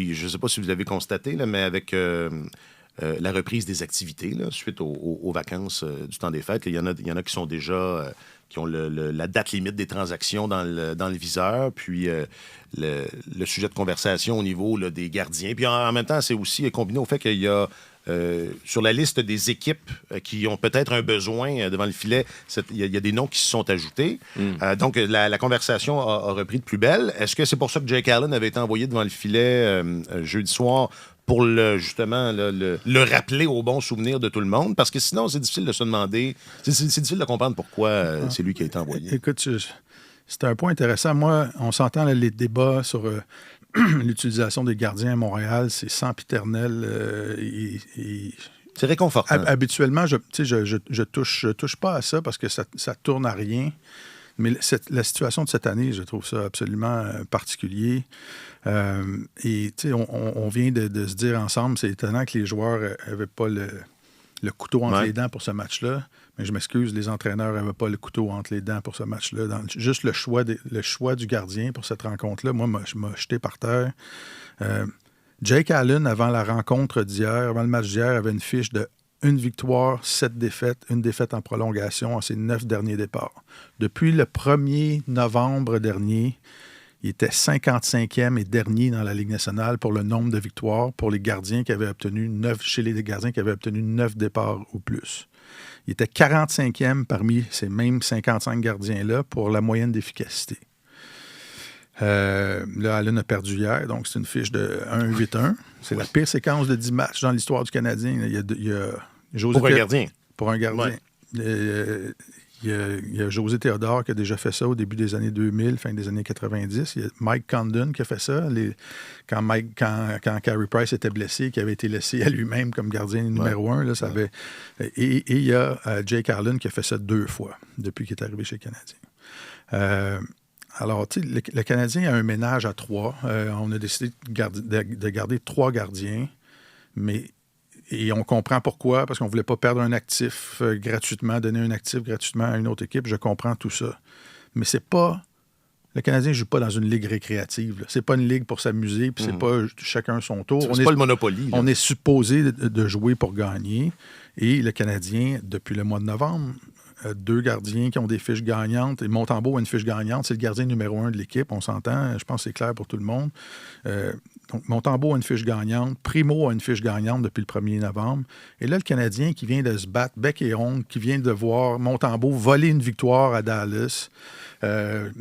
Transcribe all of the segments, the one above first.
puis je ne sais pas si vous l'avez constaté, là, mais avec la reprise des activités là, suite aux vacances du temps des fêtes, il y en a qui sont déjà... qui ont la date limite des transactions dans le viseur, puis le sujet de conversation au niveau là, des gardiens. Puis en même temps, c'est aussi combiné au fait qu'il y a sur la liste des équipes qui ont peut-être un besoin devant le filet, il y a des noms qui se sont ajoutés. Donc, la conversation a repris de plus belle. Est-ce que c'est pour ça que Jake Allen avait été envoyé devant le filet jeudi soir pour justement le rappeler au bon souvenir de tout le monde? Parce que sinon, c'est difficile de se demander, c'est difficile de comprendre pourquoi c'est lui qui a été envoyé. Écoute, c'est un point intéressant. Moi, on s'entend les débats sur l'utilisation des gardiens à Montréal, c'est sempiternel. C'est réconfortant. Habituellement, je touche pas à ça parce que ça tourne à rien. Mais la situation de cette année, je trouve ça absolument particulier. Et on vient de se dire ensemble, c'est étonnant que les joueurs n'avaient pas le couteau entre les dents pour ce match-là. Mais je m'excuse, les entraîneurs n'avaient pas le couteau entre les dents pour ce match-là. Juste le choix du gardien pour cette rencontre-là, moi, m'a jeté par terre. Jake Allen, avant la rencontre d'hier, avant le match d'hier, avait une fiche de 1 victoire, 7 défaites, 1 défaite en prolongation en ses 9 derniers départs. Depuis le 1er novembre dernier, il était 55e et dernier dans la Ligue nationale pour le nombre de victoires pour les gardiens qui avaient obtenu 9, chez les gardiens qui avaient obtenu 9 départs ou plus. Il était 45e parmi ces mêmes 55 gardiens-là pour la moyenne d'efficacité. Là, Allen a perdu hier, donc c'est une fiche de 1-8-1. C'est la pire séquence de 10 matchs dans l'histoire du Canadien. Il y a pour un gardien. Pour un gardien. Ouais. Il y a José Théodore qui a déjà fait ça au début des années 2000, fin des années 90. Il y a Mike Condon qui a fait ça quand Carey Price était blessé, qui avait été laissé à lui-même comme gardien numéro 1. Là, et il y a Jake Allen qui a fait ça 2 fois depuis qu'il est arrivé chez le Canadien. Alors, tu sais, le Canadien a un ménage à 3. On a décidé de garder 3 gardiens, et on comprend pourquoi, parce qu'on ne voulait pas perdre un actif gratuitement, donner un actif gratuitement à une autre équipe. Je comprends tout ça. Mais c'est pas... Le Canadien ne joue pas dans une ligue récréative. Là. C'est pas une ligue pour s'amuser, puis c'est pas chacun son tour. C'est pas le Monopoly. On est supposé de jouer pour gagner. Et le Canadien, depuis le mois de novembre, 2 gardiens qui ont des fiches gagnantes. Et Montembeault a une fiche gagnante. C'est le gardien numéro 1 de l'équipe. On s'entend. Je pense que c'est clair pour tout le monde. Donc, Montembeault a une fiche gagnante. Primo a une fiche gagnante depuis le 1er novembre. Et là, le Canadien qui vient de se battre bec et ongle, qui vient de voir Montembeault voler une victoire à Dallas,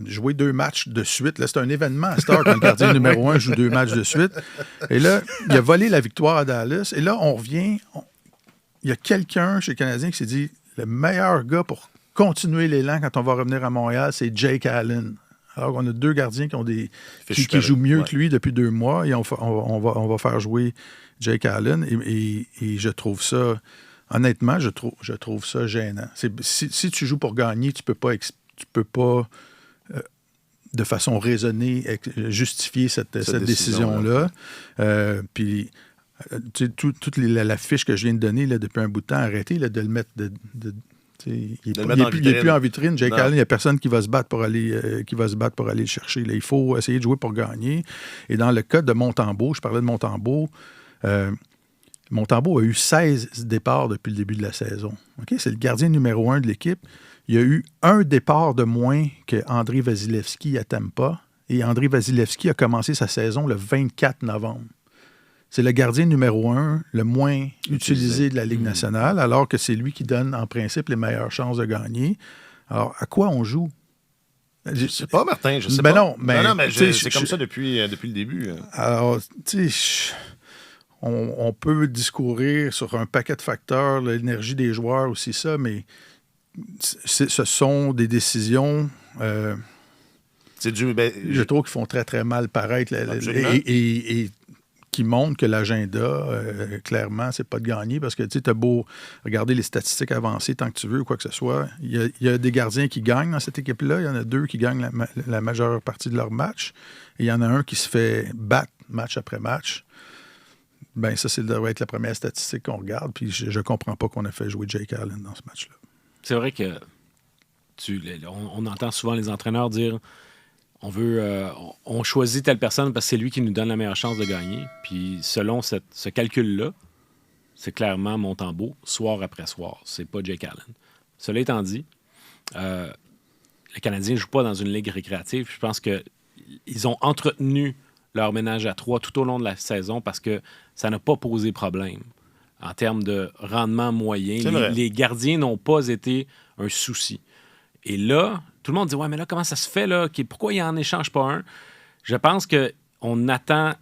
jouer 2 matchs de suite. Là, c'est un événement à Star quand le gardien numéro 1 joue 2 matchs de suite. Et là, il a volé la victoire à Dallas. Et là, on revient... Il y a quelqu'un chez le Canadien qui s'est dit le meilleur gars pour continuer l'élan quand on va revenir à Montréal, c'est Jake Allen. Alors qu'on a 2 gardiens qui jouent mieux que lui depuis 2 mois et on va faire jouer Jake Allen et je trouve ça, honnêtement, je trouve ça gênant. Si tu joues pour gagner, tu peux pas de façon raisonnée justifier cette décision-là. Puis toute la fiche que je viens de donner là, depuis un bout de temps, arrêtez là, de le mettre il n'est plus en vitrine. Jake Allen, il n'y a personne qui va se battre pour aller le chercher. Là. Il faut essayer de jouer pour gagner. Et dans le cas de Montembeault, je parlais de Montembeault, Montembeault a eu 16 départs depuis le début de la saison. Okay? C'est le gardien numéro 1 de l'équipe. Il y a eu 1 départ de moins que André Vasilevski à Tampa. Et André Vasilevski a commencé sa saison le 24 novembre. C'est le gardien numéro 1 le moins utilisé de la Ligue nationale, alors que c'est lui qui donne, en principe, les meilleures chances de gagner. Alors, à quoi on joue? Je sais pas, Martin, je sais pas. Non, mais c'est comme ça depuis le début. Alors, tu sais, on peut discourir sur un paquet de facteurs, l'énergie des joueurs aussi, ça, mais ce sont des décisions... je trouve qu'ils font très, très mal paraître. Et qui montre que l'agenda, clairement, c'est pas de gagner parce que tu as beau regarder les statistiques avancées tant que tu veux ou quoi que ce soit. Il y a des gardiens qui gagnent dans cette équipe-là. Il y en a 2 qui gagnent la majeure partie de leur match. Et il y en a un qui se fait battre match après match. Bien, ça, devrait être la première statistique qu'on regarde. Puis je comprends pas qu'on a fait jouer Jake Allen dans ce match-là. C'est vrai que on entend souvent les entraîneurs dire on choisit telle personne parce que c'est lui qui nous donne la meilleure chance de gagner. Puis selon ce calcul-là, c'est clairement Montembeault, soir après soir. C'est pas Jake Allen. Cela étant dit, les Canadiens ne jouent pas dans une ligue récréative. Je pense qu'ils ont entretenu leur ménage à 3 tout au long de la saison parce que ça n'a pas posé problème en termes de rendement moyen. Les gardiens n'ont pas été un souci. Et là, tout le monde dit « Ouais, mais là, comment ça se fait? Là? Pourquoi il n'en échange pas un? » Je pense qu'on attend...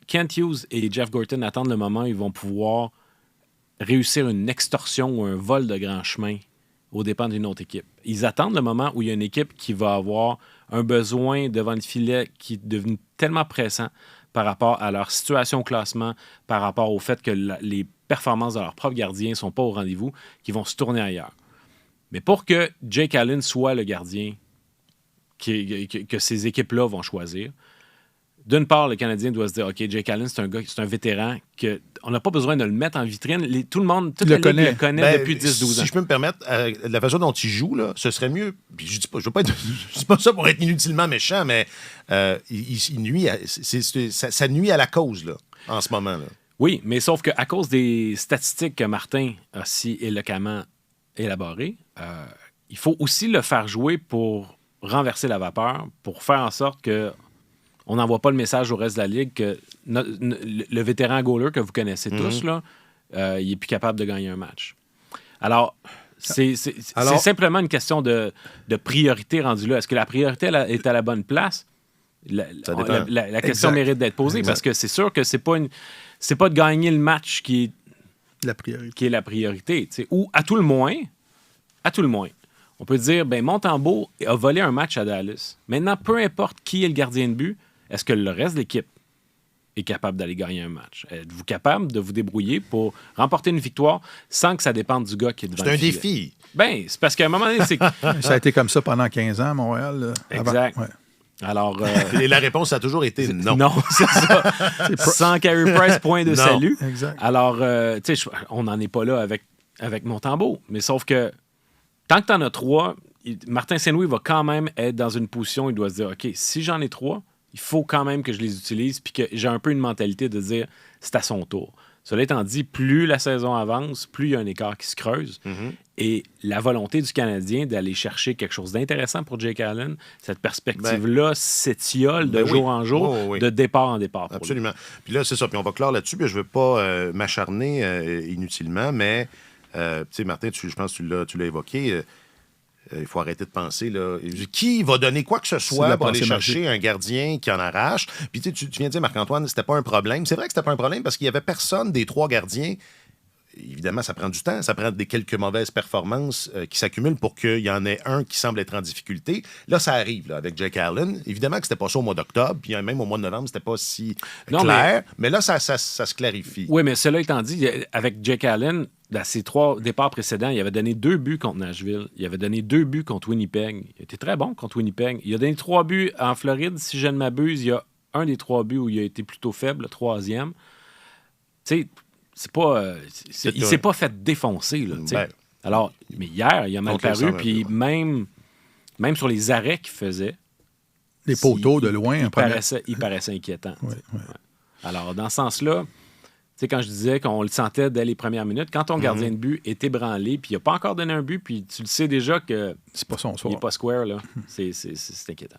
Kent Hughes et Jeff Gorton attendent le moment où ils vont pouvoir réussir une extorsion ou un vol de grand chemin aux dépens d'une autre équipe. Ils attendent le moment où il y a une équipe qui va avoir un besoin devant le filet qui est devenu tellement pressant par rapport à leur situation au classement, par rapport au fait que les performances de leurs propres gardiens ne sont pas au rendez-vous, qu'ils vont se tourner ailleurs. Mais pour que Jake Allen soit le gardien que ces équipes-là vont choisir, d'une part, le Canadien doit se dire « OK, Jake Allen, c'est un vétéran qu'on n'a pas besoin de le mettre en vitrine. Toute la ligue le connaît depuis 10-12 ans. » Si je peux me permettre, la façon dont il joue, là, ce serait mieux. Puis je dis pas, je dis pas ça pour être inutilement méchant, mais il nuit ça nuit à la cause là, en ce moment. Là. Oui, mais sauf qu'à cause des statistiques que Martin a si éloquemment élaborées, il faut aussi le faire jouer pour renverser la vapeur, pour faire en sorte que on n'envoie pas le message au reste de la Ligue que le vétéran goaler que vous connaissez tous, là, il n'est plus capable de gagner un match. Alors, c'est simplement une question de priorité rendue là. Est-ce que la priorité est à la bonne place? La question mérite d'être posée parce que c'est sûr que c'est pas de gagner le match qui est la priorité. Ou à tout le moins, on peut dire, Montembeault a volé un match à Dallas. Maintenant, peu importe qui est le gardien de but, est-ce que le reste de l'équipe est capable d'aller gagner un match? Êtes-vous capable de vous débrouiller pour remporter une victoire sans que ça dépende du gars qui est devant le filet? C'est un défi. C'est parce qu'à un moment donné, c'est... Ça a été comme ça pendant 15 ans à Montréal. Exact. Avant. Ouais. Alors, et la réponse a toujours été non. Non, c'est ça. Sans Carey Price, point de salut. Exact. Alors, on n'en est pas là avec Montembeault. Mais sauf que tant que tu en as 3, Martin Saint-Louis va quand même être dans une position où il doit se dire, OK, si j'en ai 3, il faut quand même que je les utilise puis que j'ai un peu une mentalité de dire, c'est à son tour. Cela étant dit, plus la saison avance, plus il y a un écart qui se creuse. Mm-hmm. Et la volonté du Canadien d'aller chercher quelque chose d'intéressant pour Jake Allen, cette perspective-là s'étiole de jour en jour, de départ en départ. Absolument. Puis là, c'est ça. Puis on va clore là-dessus. Puis je ne veux pas m'acharner inutilement, mais tu sais, Martin, je pense que tu l'as évoqué. Il faut arrêter de penser, là. Qui va donner quoi que ce soit pour aller chercher un gardien qui en arrache? Puis tu viens de dire, Marc-Antoine, c'était pas un problème. C'est vrai que c'était pas un problème parce qu'il y avait personne des 3 gardiens. Évidemment, ça prend du temps. Ça prend quelques mauvaises performances qui s'accumulent pour qu'il y en ait un qui semble être en difficulté. Là, ça arrive là, avec Jake Allen. Évidemment que c'était pas ça au mois d'octobre. Puis même au mois de novembre, c'était pas si clair. Mais là, ça se clarifie. Oui, mais cela étant dit, avec Jake Allen, dans ses 3 départs précédents, il avait donné 2 buts contre Nashville. Il avait donné 2 buts contre Winnipeg. Il était très bon contre Winnipeg. Il a donné 3 buts en Floride. Si je ne m'abuse, il y a un des 3 buts où il a été plutôt faible, le 3e. Tu sais, c'est pas... il s'est pas fait défoncer, là, alors, mais hier, il a mal paru, puis même sur les arrêts qu'il faisait... Les poteaux de loin. Il paraissait inquiétant. Ouais. Alors, dans ce sens-là, tu sais, quand je disais qu'on le sentait dès les premières minutes, quand ton gardien de but est ébranlé, puis il n'a pas encore donné un but, puis tu le sais déjà que... C'est pas son soir. Il n'est pas square, là. C'est inquiétant.